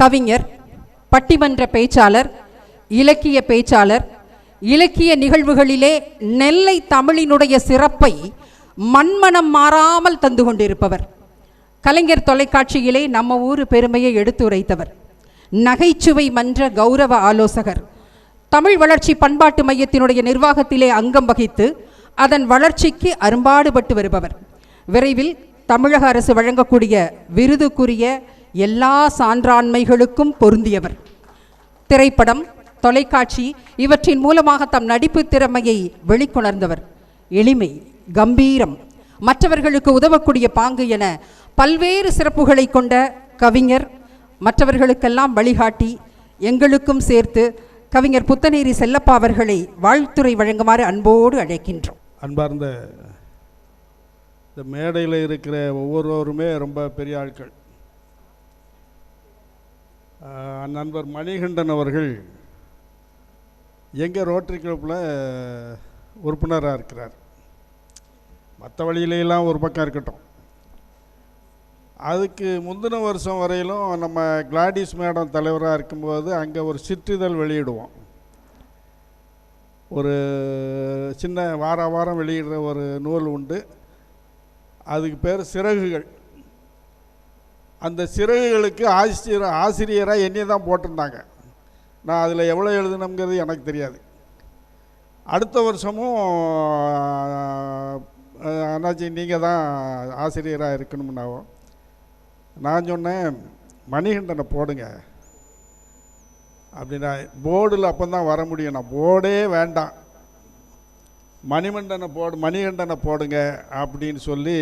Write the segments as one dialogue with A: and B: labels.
A: கவிஞர், பட்டிமன்ற பேச்சாளர், இலக்கிய பேச்சாளர், இலக்கிய நிகழ்வுகளிலே நெல்லை தமிழினுடைய சிறப்பை மண்மனம் மாறாமல் தந்து கொண்டிருப்பவர். கலைஞர் தொலைக்காட்சியிலே நம்ம ஊர் பெருமையை எடுத்துரைத்தவர். நகைச்சுவை மன்ற கௌரவ ஆலோசகர். தமிழ் வளர்ச்சி பண்பாட்டு மையத்தினுடைய நிர்வாகத்திலே அங்கம் வகித்து அதன் வளர்ச்சிக்கு அரும்பாடுபட்டு வருபவர். விரைவில் தமிழக அரசு வழங்கக்கூடிய விருதுக்குரிய எல்லா சான்றாண்மைகளுக்கும் பொருந்தியவர். திரைப்படம், தொலைக்காட்சி இவற்றின் மூலமாக தம் நடிப்பு திறமையை வெளிக்கொணர்ந்தவர். எளிமை, கம்பீரம், மற்றவர்களுக்கு உதவக்கூடிய பாங்கு என பல்வேறு சிறப்புகளை கொண்ட கவிஞர். மற்றவர்களுக்கெல்லாம் வழிகாட்டி எங்களுக்கும் சேர்த்து கவிஞர் புத்தநேரி செல்லப்பா அவர்களை வாழ்த்துரை வழங்குமாறு அன்போடு அழைக்கின்றோம்.
B: அன்பார்ந்த இந்த மேடையில் இருக்கிற ஒவ்வொருவருமே ரொம்ப பெரிய ஆட்கள். நண்பர் மணிகண்டன் அவர்கள் எங்கள் ரோட்டரி கிளப்பில் உறுப்பினராக இருக்கிறார். மற்ற வழியிலெல்லாம் ஒரு பக்கம் இருக்கட்டும், அதுக்கு முந்தின வருஷம் வரையிலும் நம்ம கிளாடிஸ் மேடம் தலைவராக இருக்கும்போது அங்கே ஒரு சிற்றிதழ் வெளியிடுவோம். ஒரு சின்ன வாரம் வெளியிடுற ஒரு நூல் உண்டு. அதுக்கு பேர் சிறகுகள். அந்த சிறகுகளுக்கு ஆசிரியராக என்னையை தான் போட்டிருந்தாங்க. நான் அதில் எவ்வளோ எழுதணுங்கிறது எனக்கு தெரியாது. அடுத்த வருஷமும் அண்ணாச்சி நீங்கள் தான் ஆசிரியராக இருக்கணும்னாவும் நான் சொன்னேன், மணிகண்டனை போடுங்க அப்படின்னா. போர்டில் அப்போ தான் வர முடியும். நான் போர்டே வேண்டாம், மணிகண்டனை போடுங்க அப்படின்னு சொல்லி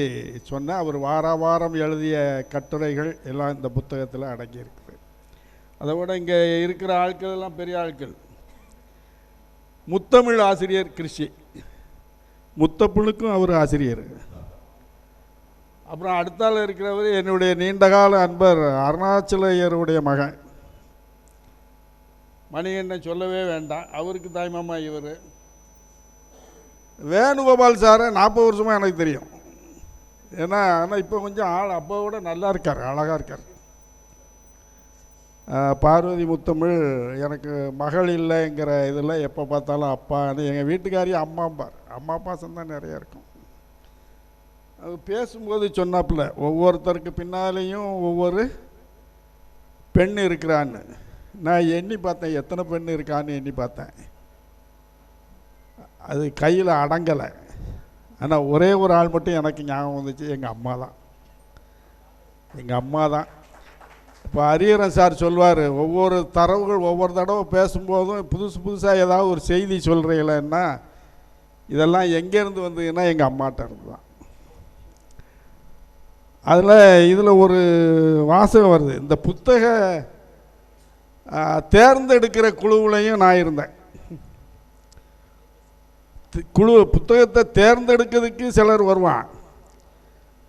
B: சொன்னேன். அவர் வாரம் எழுதிய கட்டுரைகள் எல்லாம் இந்த புத்தகத்தில் அடங்கியிருக்கு. அதை விட இங்கே இருக்கிற ஆட்கள் எல்லாம் பெரிய ஆட்கள். முத்தமிழ் ஆசிரியர் கிருஷி, முத்தமிழுக்கும் அவர் ஆசிரியர். அப்புறம் அடுத்தால் இருக்கிறவர் என்னுடைய நீண்டகால அன்பர் அருணாச்சலையருடைய மகன் மணிகண்டன், சொல்லவே வேண்டாம். அவருக்கு தாய்மாமா இவர். வேணுகோபால் சாரை 40 வருஷமாக எனக்கு தெரியும். ஏன்னா ஆனால் இப்போ கொஞ்சம் அப்போ விட நல்லா இருக்கார், அழகாக இருக்கார். பார்வதி முத்தமிழ் எனக்கு மகள் இல்லைங்கிற இதில் எப்போ பார்த்தாலும் அப்பான்னு. எங்கள் வீட்டுக்காரியும் அம்மா பாசம் தான் நிறையா இருக்கும். அது பேசும்போது சொன்னாப்புல ஒவ்வொருத்தருக்கு பின்னாலேயும் ஒவ்வொரு பெண் இருக்கிறான்னு. நான் எண்ணி பார்த்தேன், எத்தனை பெண் இருக்கான்னு எண்ணி பார்த்தேன். அது கையில் அடங்கலை. ஆனால் ஒரே ஒரு ஆள் மட்டும் எனக்கு ஞாபகம் வந்துச்சு, எங்கள் அம்மா தான். இப்போ அரியரன் சார் சொல்வார், ஒவ்வொரு தரவுகள் ஒவ்வொரு தடவை பேசும்போதும் புதுசாக ஏதாவது ஒரு செய்தி சொல்கிறீங்களேன்னா இதெல்லாம் எங்கேருந்து வந்ததுன்னா எங்கள் அம்மாட்ட இருந்து தான். இதில் ஒரு வாசகம் வருது. இந்த புத்தக தேர்ந்தெடுக்கிற குழுவிலையும் நான் இருந்தேன். புத்தகத்தை தேர்ந்தெடுக்கிறதுக்கு சிலர் வருவான்,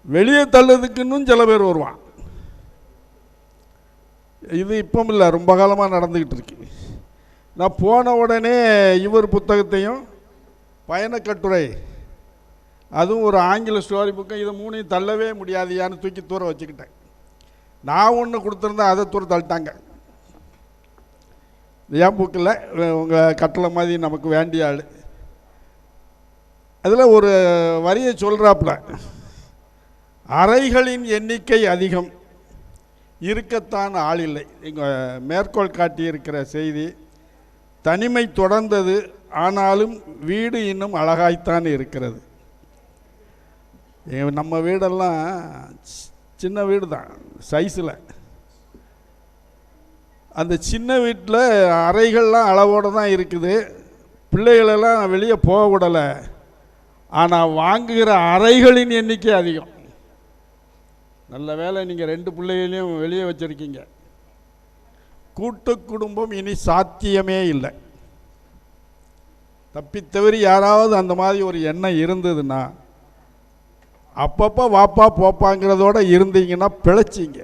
B: வெளியே தள்ளதுக்குன்னு சில பேர் வருவான். இது இப்போ இல்லை, ரொம்ப காலமாக நடந்துக்கிட்டு இருக்கு. நான் போன உடனே இவர் புத்தகத்தையும் பயணக்கட்டுரை, அதுவும் ஒரு ஆங்கில ஸ்டோரி புக்கை, இதை 3ஐயும் தள்ளவே முடியாதியான்னு தூக்கி தூர வச்சுக்கிட்டேன். நான் ஒன்று கொடுத்துருந்தேன், அதை தூர தள்ளிட்டாங்க. என் புக்கில் உங்கள் கட்டளை மாதிரி நமக்கு வேண்டிய ஆள். அதில் ஒரு வரியை சொல்கிறாப்புல, அறைகளின் எண்ணிக்கை அதிகம், இருக்கத்தான் ஆள் இல்லை. இங்கே மேற்கோள் காட்டியிருக்கிற செய்தி, தனிமை தொடர்ந்தது, ஆனாலும் வீடு இன்னும் அழகாய்த்தான் இருக்கிறது. நம்ம வீடெல்லாம் சின்ன வீடு தான் சைஸில். அந்த சின்ன வீட்டில் அறைகள்லாம் அளவோடு தான் இருக்குது. பிள்ளைகளெல்லாம் வெளியே போக விடலை. ஆனால் வாங்குகிற அறைகளின் எண்ணிக்கை அதிகம். நல்ல வேலை நீங்கள் 2 பிள்ளைகளையும் வெளியே வச்சுருக்கீங்க. கூட்டு குடும்பம் இனி சாத்தியமே இல்லை. தப்பித்தவறி யாராவது அந்த மாதிரி ஒரு எண்ணம் இருந்ததுன்னா அப்பப்போ வாப்பா போப்பாங்கிறதோட இருந்தீங்கன்னா பிழைச்சிங்க.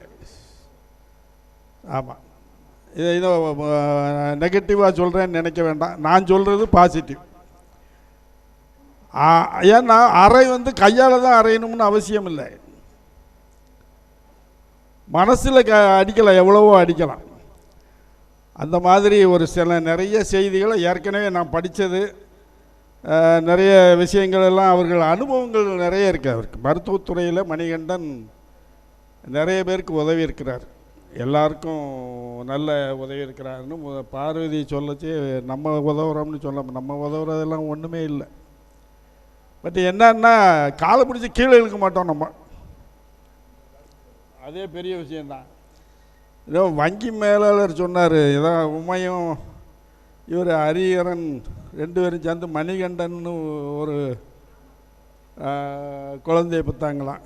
B: ஆமாம், இதை நெகட்டிவாக சொல்கிறேன்னு நினைக்க வேண்டாம். நான் சொல்கிறது பாசிட்டிவ். ஏன்னா அறை கையால் தான் அறையணும்னு அவசியம் இல்லை. மனசில் அடிக்கலாம், எவ்வளவோ அடிக்கலாம். அந்த மாதிரி ஒரு சில நிறைய செய்திகளை ஏற்கனவே நான் படித்தது, நிறைய விஷயங்கள் எல்லாம் அவர்கள் அனுபவங்கள் நிறைய இருக்குது. அவருக்கு மருத்துவத்துறையில் மணிகண்டன் நிறைய பேருக்கு உதவி இருக்கிறார், எல்லாருக்கும் நல்ல உதவி இருக்கிறாருன்னு பார்வதி சொல்லச்சு. நம்ம உதவுறோம்னு சொல்ல, நம்ம உதவுறதெல்லாம் ஒன்றுமே இல்லை. பட் என்னன்னா காலை பிடிச்சி கீழே இழுக்க மாட்டோம் நம்ம, அதே பெரிய விஷயந்தான். ஏதோ வங்கி மேலாளர் சொன்னார், ஏதோ உமையும் இவர் ஹரிஹரன் 2 பேரும் சேர்ந்து மணிகண்டன் ஒரு குழந்தைய பெற்றாங்களாம்.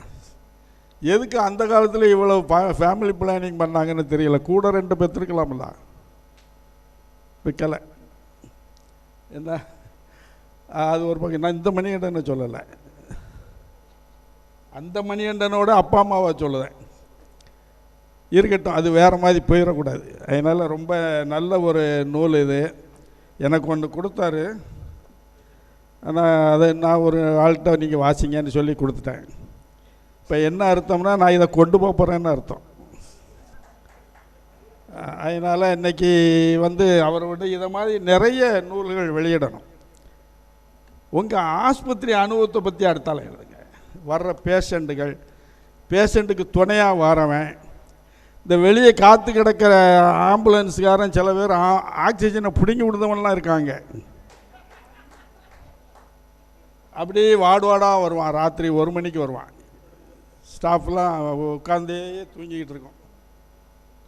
B: எதுக்கு அந்த காலத்தில் இவ்வளோ ஃபேமிலி பிளானிங் பண்ணாங்கன்னு தெரியல. கூட 2 பெற்றிருக்கலாம்ல, விற்கலை. என்ன அது ஒரு பக்கம். நான் இந்த மணிகண்டனை சொல்லலை, அந்த மணிகண்டனோட அப்பா அம்மாவை சொல்லுவேன். இருக்கட்டும், அது வேறு மாதிரி போயிடக்கூடாது. அதனால் ரொம்ப நல்ல ஒரு நூல் இது. எனக்கு ஒன்று கொடுத்தாரு, ஆனால் அதை நான் ஒரு ஆள்கிட்ட நீங்கள் வாசிங்கன்னு சொல்லி கொடுத்துட்டேன். இப்போ என்ன அர்த்தம்னா, நான் இதை கொண்டு போக போகிறேன்னு அர்த்தம். அதனால் இன்றைக்கி அவரோட இதை மாதிரி நிறைய நூல்கள் வெளியிடணும். உங்கள் ஆஸ்பத்திரி அனுபவத்தை பற்றி அடுத்தால எழுதுங்க. வர்ற பேஷண்ட்டுக்கு துணையாக வரவன், இந்த வெளியே காற்று கிடக்கிற ஆம்புலன்ஸுக்காரன், சில பேர் ஆக்சிஜனை பிடுங்கி விடுதவன்லாம் இருக்காங்க. அப்படியே வார்டாக வருவான், ராத்திரி 1 மணிக்கு வருவான். ஸ்டாஃப்லாம் உட்காந்தே தூங்கிக்கிட்டு இருக்கோம்.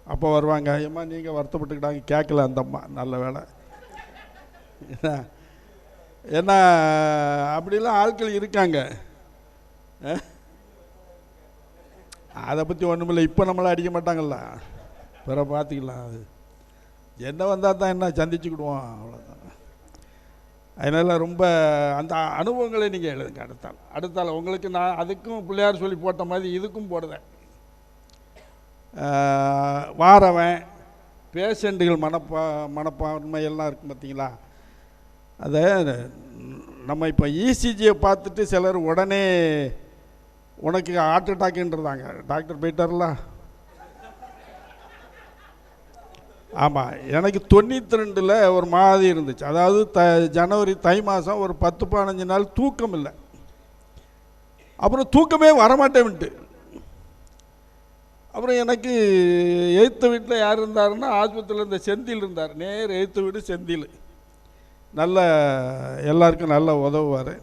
B: அப்போ வருவாங்க, ஐயம்மா நீங்கள் வருத்தப்பட்டுக்கிட்டாங்க, கேட்கல அந்த அம்மா, நல்ல வேலை. ஏன்னா அப்படிலாம் ஆட்கள் இருக்காங்க. அதை பற்றி ஒன்றுமில்லை, இப்போ நம்மளை அடிக்க மாட்டாங்கல்ல, பிற பார்த்துக்கலாம். அது என்ன வந்தால் தான் என்ன சந்திச்சுக்கிடுவோம், அவ்வளோதான். அதனால் ரொம்ப அந்த அனுபவங்களை நீங்கள் எழுதுங்க. அடுத்தால் உங்களுக்கு நான் அதுக்கும் பிள்ளையார் சொல்லி போட்ட மாதிரி இதுக்கும் போடுறேன். வாரவன் பேஷண்ட்டுகள் மனப்பான்மையெல்லாம் இருக்கும் பார்த்தீங்களா. அதை நம்ம இப்போ இசிஜியை பார்த்துட்டு சிலர் உடனே உனக்கு ஹார்ட் அட்டாக்குன்றதாங்க. டாக்டர் போயிட்டார்ல. ஆமாம், எனக்கு 92ல் ஒரு மாதிரி இருந்துச்சு. அதாவது ஜனவரி தை மாதம் ஒரு 10-15 நாள் தூக்கம் இல்லை. அப்புறம் தூக்கமே வரமாட்டேன்ட்டு. அப்புறம் எனக்கு எய்த்த வீட்டில் யார் இருந்தாருன்னா, ஆஸ்பத்திரியில் இருந்த செந்தில் இருந்தார். நேர் எய்த்த வீடு செந்தில், நல்ல எல்லாருக்கும் நல்லா உதவுவார்.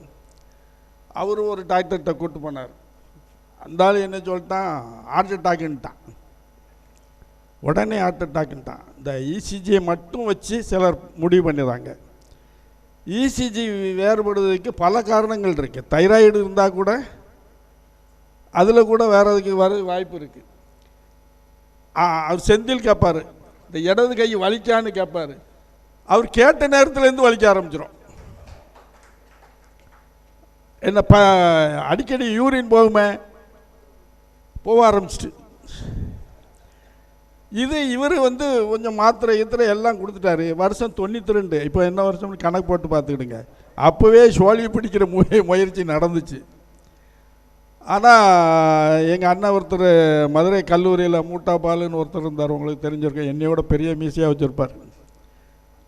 B: அவர் ஒரு டாக்டர்கிட்ட கூப்பிட்டு போனார். அந்த ஆள் என்ன சொல்லிட்டான், ஹார்ட் அட்டாக்குன்ட்டான். உடனே ஹார்ட் அட்டாக்குன்ட்டான். இந்த இசிஜியை மட்டும் வச்சு சிலர் முடிவு பண்ணிடுறாங்க. இசிஜி வேறுபடுவதற்கு பல காரணங்கள் இருக்குது. தைராய்டு இருந்தால் கூட அதில் கூட வேறதுக்கு வர வாய்ப்பு இருக்குது. அவர் செந்தில் கேட்பார், இந்த இடது கை வலிக்கான்னு கேட்பார். அவர் கேட்ட நேரத்துலேருந்து வலிக்க ஆரம்பிச்சிடும். என்ன அடிக்கடி யூரின் போக ஆரம்பிச்சிட்டு. இவர் கொஞ்சம் மாத்திரை எல்லாம் கொடுத்துட்டாரு. வருஷம் 92, இப்போ என்ன வருஷம்னு கணக்கு போட்டு பார்த்துக்கிடுங்க. அப்போவே சோழி பிடிக்கிற முயற்சி நடந்துச்சு. ஆனால் எங்கள் அண்ணன் ஒருத்தர் மதுரை கல்லூரியில் மூட்டாபாலுன்னு ஒருத்தர் இருந்தார், உங்களுக்கு தெரிஞ்சிருக்கேன். என்னையோட பெரிய மீசியாக வச்சுருப்பார்.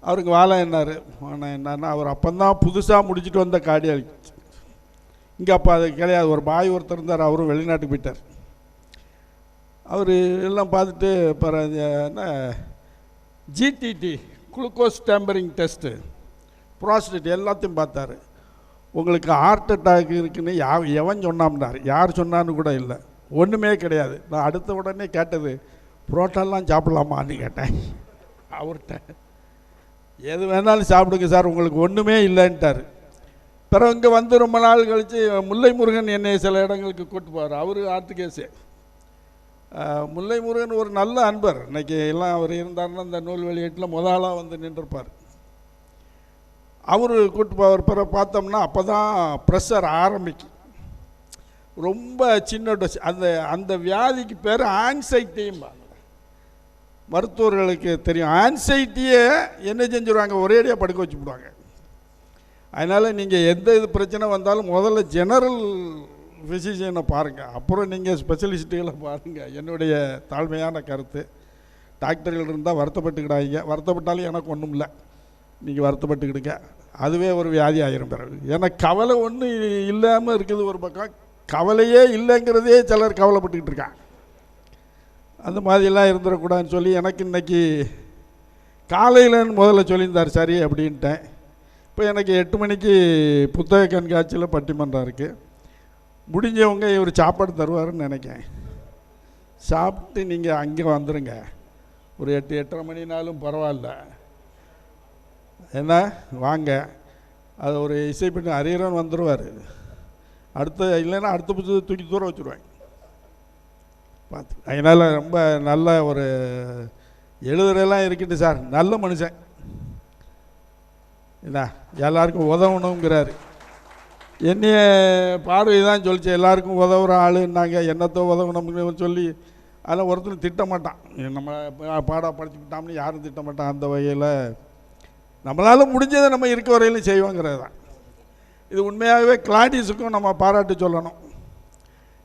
B: அவருக்கு வாழை என்னார். ஆனால் என்னன்னா, அவர் அப்போந்தான் புதுசாக முடிச்சுட்டு வந்த கார்டியாலஜி. இங்கே அப்போ அது கிடையாது. ஒரு பாய் ஒருத்தர் இருந்தார், அவரும் வெளிநாட்டுக்கு போயிட்டார். அவர் எல்லாம் பார்த்துட்டு என்ன GTT glucose tampering test, prostate எல்லாத்தையும் பார்த்தாரு. உங்களுக்கு ஹார்ட் அட்டாக் இருக்குன்னு எவன் சொன்னாம்னார். யார் சொன்னான்னு கூட இல்லை, ஒன்றுமே கிடையாது. நான் அடுத்த உடனே கேட்டது, புரோட்டாலாம் சாப்பிட்லாமான்னு கேட்டேன் அவர்கிட்ட. எது வேணாலும் சாப்பிடுங்க சார், உங்களுக்கு ஒன்றுமே இல்லைன்ட்டார். பிறகு இங்கே ரொம்ப நாள் கழித்து முல்லை முருகன் என்னை சில இடங்களுக்கு கூப்பிட்டு போவார். அவர் ஹார்ட் கேஸு. முல்லை முருகன் ஒரு நல்ல அன்பர். இன்றைக்கி எல்லாம் அவர் இருந்தார்னா இந்த நூல் வெளியீட்டில் முதலாக நின்றுருப்பார். அவர் கூப்பிட்டு போவார். பிறகு பார்த்தோம்னா அப்போ தான் ப்ரெஷர் ஆரம்பிக்கும். ரொம்ப சின்ன டோஸ். அந்த வியாதிக்கு பேர் ஆன்சைட்டியும். மருத்துவர்களுக்கு தெரியும். ஆன்சைட்டியை என்ன செஞ்சுருவாங்க, ஒரேடியாக படுக்க வச்சு விடுவாங்க. அதனால் நீங்கள் எந்த பிரச்சனை வந்தாலும் முதல்ல ஜெனரல் ஃபிசிஷியனை பாருங்கள், அப்புறம் நீங்கள் ஸ்பெஷலிஸ்ட்டுகளை பாருங்கள். என்னுடைய தாழ்மையான கருத்து. டாக்டர்கள் இருந்தால் வருத்தப்பட்டுக்கிடாதீங்க, வருத்தப்பட்டாலும் எனக்கு ஒன்றும் இல்லை, நீங்கள் வருத்தப்பட்டுக்கிடுங்க, அதுவே ஒரு வியாதி ஆயிரும் பிறகு. ஏன்னா கவலை ஒன்றும் இல்லாமல் இருக்குது ஒரு பக்கம், கவலையே இல்லைங்கிறதே சிலர் கவலைப்பட்டுக்கிட்டு இருக்காங்க. அந்த மாதிரிலாம் இருந்துடக்கூடாதுன்னு சொல்லி எனக்கு இன்றைக்கி காலையிலன்னு முதல்ல சொல்லியிருந்தார், சரி அப்படின்ட்டேன். இப்போ எனக்கு 8 மணிக்கு புத்தக கண்காட்சியில் பட்டிமன்றம் இருக்குது, முடிஞ்சவங்க இவர் சாப்பாடு தருவாருன்னு நினைக்கிறேன். சாப்பிட்டு நீங்கள் அங்கே வந்துடுங்க, ஒரு 8-8:30 மணினாலும் பரவாயில்ல, என்ன வாங்க. அது ஒரு இசைப்பண்ணி அரியரன் வந்துடுவார், இல்லைன்னா அடுத்த புத்தகத்தை தூக்கி தூர வச்சுருவாங்க பார்த்து. அதனால் ரொம்ப நல்ல ஒரு எழுதுறெல்லாம் இருக்கிட்டு சார், நல்ல மனுஷன், என்ன எல்லாருக்கும் உதவணுங்கிறாரு. என்னைய பார்வை தான் சொல்லிச்சு, எல்லாருக்கும் உதவுற ஆளுன்னாங்க, என்னத்தோ உதவணும்னு சொல்லி அதெல்லாம் ஒருத்தரும் திட்ட மாட்டான். நம்ம பாடம் படிச்சுக்கிட்டோம்னு யாரும் திட்ட மாட்டான். அந்த வகையில் நம்மளால் முடிஞ்சதை நம்ம இருக்க வரையிலும் செய்வோங்கிறது தான். இது உண்மையாகவே கிளாடிஸுக்கும் நம்ம பாராட்டு சொல்லணும்,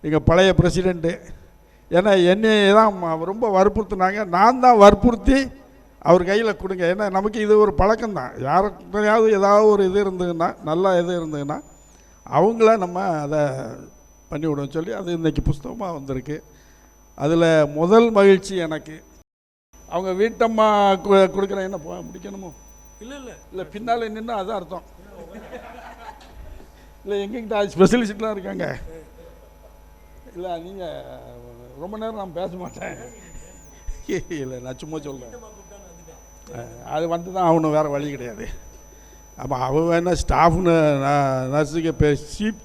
B: எங்கள் பழைய பிரசிடெண்ட்டு. ஏன்னா என்னையை தான் ரொம்ப வற்புறுத்தினாங்க, நான் தான் வற்புறுத்தி அவர் கையில் கொடுங்க. ஏன்னா நமக்கு இது ஒரு பழக்கம்தான், யாருக்கையாவது ஏதாவது ஒரு இது இருந்ததுன்னா, நல்லா இது இருந்ததுன்னா அவங்கள நம்ம அதை பண்ணி விடுவோம் சொல்லி அது இன்றைக்கி புஸ்தகமாக வந்திருக்கு. அதில் முதல் மகிழ்ச்சி எனக்கு அவங்க வீட்டம்மா கொடுக்குற, என்ன முடிக்கணுமோ இல்லை பின்னால் நின்று அதுதான் அர்த்தம் இல்லை, எங்ககிட்ட ஸ்பெஷலிஸ்ட்லாம் இருக்காங்க. இல்லை நீங்கள் ரொம்ப நேரம் நான் பேச மாட்டேன், இல்லை நான் சும்மா சொல்கிறேன், அது வந்து தான் ஆகணும், வேறு வழி கிடையாது. ஆமாம், அவன் வேணால் ஸ்டாஃப்னு நர்ஸுக்கு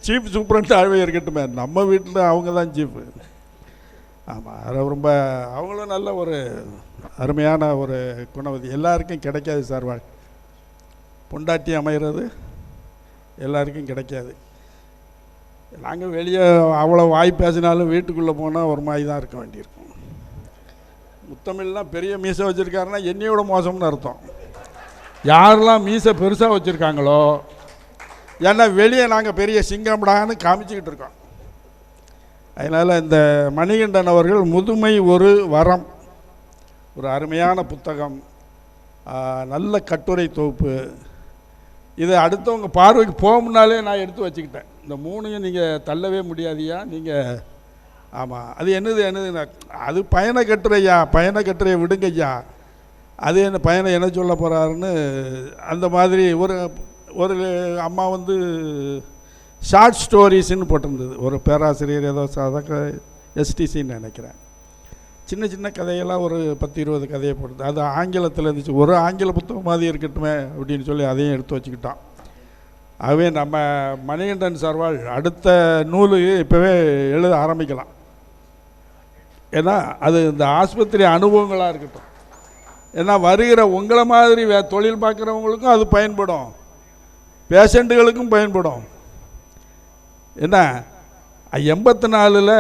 B: சீஃப் சூப்பரண்டாகவே இருக்கட்டுமே, நம்ம வீட்டில் அவங்க தான் சீஃபு. ஆமாம், அது ரொம்ப அவங்களும் நல்ல ஒரு அருமையான ஒரு குணவதி. எல்லாருக்கும் கிடைக்காது சார், பொண்டாட்டி அமைகிறது எல்லாருக்கும் கிடைக்காது. நாங்கள் வெளியே அவ்வளோ வாய் பேசினாலும் வீட்டுக்குள்ளே போனால் ஒரு மாதிரி தான் இருக்க வேண்டியிருக்கும். முத்தமிழ்லாம் பெரிய மீசை வச்சுருக்காருன்னா என்னையோட மோசம்னு அர்த்தம். யாரெல்லாம் மீசை பெருசாக வச்சுருக்காங்களோ, ஏன்னா வெளியே நாங்கள் பெரிய சிங்கம்டான்னு காமிச்சிக்கிட்டு இருக்கோம். அதனால் இந்த மணிகண்டன் அவர்கள் முதுமை ஒரு வரம், ஒரு அருமையான புத்தகம், நல்ல கட்டுரை தொகுப்பு. இதை அடுத்தவங்க பார்வைக்கு போகும்னாலே நான் எடுத்து வச்சுக்கிட்டேன். இந்த 3ஐயும் நீங்கள் தள்ளவே முடியாதியா நீங்கள். ஆமாம், அது என்னது அது பயண கட்டுரையா, பயண கட்டுரையை விடுங்கய்யா, அது என்ன பயணம் என்ன சொல்ல போகிறாருன்னு. அந்த மாதிரி ஒரு அம்மா வந்து ஷார்ட் ஸ்டோரிஸ்ன்னு போட்டிருந்தது, ஒரு பேராசிரியர் ஏதோ எஸ்டிசின்னு நினைக்கிறேன். சின்ன சின்ன கதையெல்லாம் ஒரு 10-20 கதையை போடுது. அது ஆங்கிலத்தில் இருந்துச்சு, ஒரு ஆங்கில புத்தகம் மாதிரி இருக்கட்டுமே அப்படின்னு சொல்லி அதையும் எடுத்து வச்சுக்கிட்டோம். ஆகவே நம்ம மணிகண்டன் சார்வால் அடுத்த நூல் இப்போவே எழுத ஆரம்பிக்கலாம். ஏன்னா அது இந்த ஆஸ்பத்திரி அனுபவங்களாக இருக்கட்டும், ஏன்னா வருகிற உங்களை மாதிரி தொழில் பார்க்குறவங்களுக்கும் அது பயன்படும், பேஷண்ட்டுகளுக்கும் பயன்படும். என்ன 84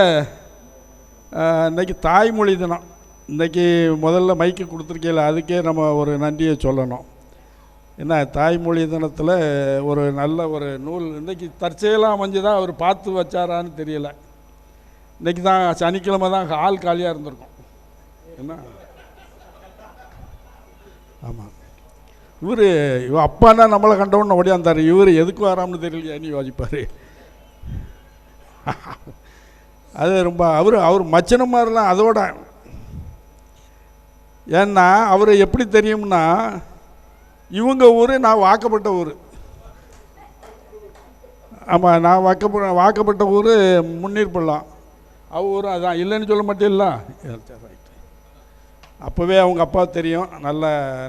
B: இன்றைக்கி தாய்மொழி தினம், இன்றைக்கி முதல்ல மைக்கு கொடுத்துருக்கீங்கள, அதுக்கே நம்ம ஒரு நன்றியை சொல்லணும். என்ன தாய்மொழி தினத்தில் ஒரு நல்ல ஒரு நூல் இன்றைக்கி தற்செயலாக அமைஞ்சு தான் அவர் பார்த்து வச்சாரான்னு தெரியலை. இன்றைக்கி தான் சனிக்கிழமை தான் ஹால் காலியாக இருந்திருக்கும். என்ன ஆமாம், இவர் அப்பானா நம்மளை கண்டவுன்னு ஓடியாந்தார், இவர் எதுக்கு வராமனு தெரியலையா நீ யோசிப்பார். அது ரொம்ப அவர் மச்சன மாதிரிலாம் அதோட. ஏன்னா அவர் எப்படி தெரியும்னா, இவங்க ஊர் நான் வாக்கப்பட்ட ஊர். ஆமாம், நான் வாக்கப்பட்ட ஊர் முன்னீர்பள்ளம், ஊரும் அதான், இல்லைன்னு சொல்ல மாட்டேல்ல. அப்போவே அவங்க அப்பா தெரியும், நல்ல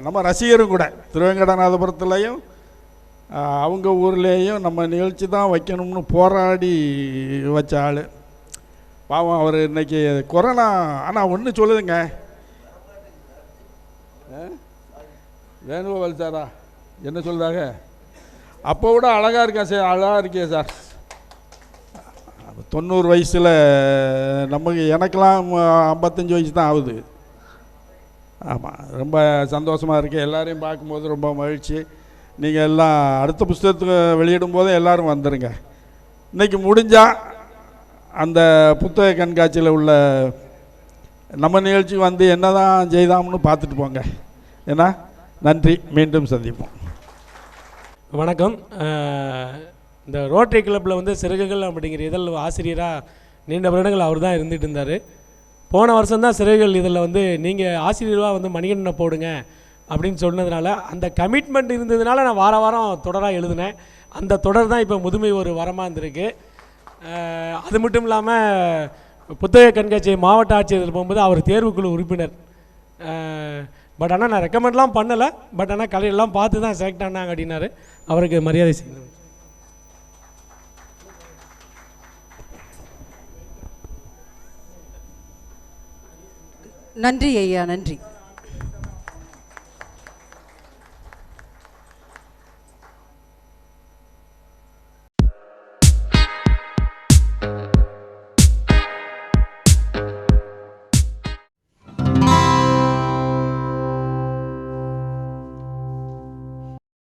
B: நம்ம ரசிகரும் கூட. திருவேங்கடநாதபுரத்துலேயும் அவங்க ஊர்லேயும் நம்ம நிகழ்ச்சி தான் வைக்கணும்னு போராடி வச்ச ஆள். பாவம் அவர் இன்றைக்கி கொரோனா. ஆனால் ஒன்று சொல்லுதுங்க, வேணுகோபால் சாரா என்ன சொல்கிறாங்க, அப்போ விட அழகாக இருக்கா சார், அழகாக இருக்கே சார். 90 வயசில் நமக்கு, எனக்கெல்லாம் 55 வயசு தான் ஆகுது. ஆமாம், ரொம்ப சந்தோஷமாக இருக்குது, எல்லாரையும் பார்க்கும்போது ரொம்ப மகிழ்ச்சி. நீங்கள் எல்லாம் அடுத்த புஸ்தகத்துக்கு வெளியிடும் போதே எல்லோரும் வந்துடுங்க. இன்றைக்கி முடிஞ்சால் அந்த புத்தக கண்காட்சியில் உள்ள நம்ம நிகழ்ச்சிக்கு வந்து என்ன தான் செய்தாம்னு பார்த்துட்டு போங்க. ஏன்னா நன்றி, மீண்டும் சந்திப்போம்.
C: வணக்கம். இந்த ரோட்டரி கிளப்பில் வந்து சிறகுகள் அப்படிங்கிற இதழ் ஆசிரியராக நீண்ட வருடங்கள் அவர் தான் இருந்துகிட்டு இருந்தார். போன வருஷம்தான் சிறகுகள் இதில் வந்து நீங்கள் ஆசிரியராக வந்து மணிகண்டனை போடுங்க அப்படின்னு சொன்னதுனால அந்த கமிட்மெண்ட் இருந்ததுனால நான் வாரம் தொடராக எழுதினேன். அந்த தொடர் தான் இப்போ முதுமை ஒரு வரமாக இருந்திருக்கு. அது மட்டும் இல்லாமல் புத்தக கண்காட்சி மாவட்ட ஆட்சியர் போகும்போது அவர் தேர்வுக்குழு உறுப்பினர். பட் ஆனால் நான் ரெக்கமெண்ட்லாம் பண்ணலை. பட் ஆனால் கலையெல்லாம் பார்த்து தான் செலக்ட் ஆனாங்க அப்படின்னாரு. அவருக்கு மரியாதை செய்யணும்.
A: நன்றி ஐயா, நன்றி.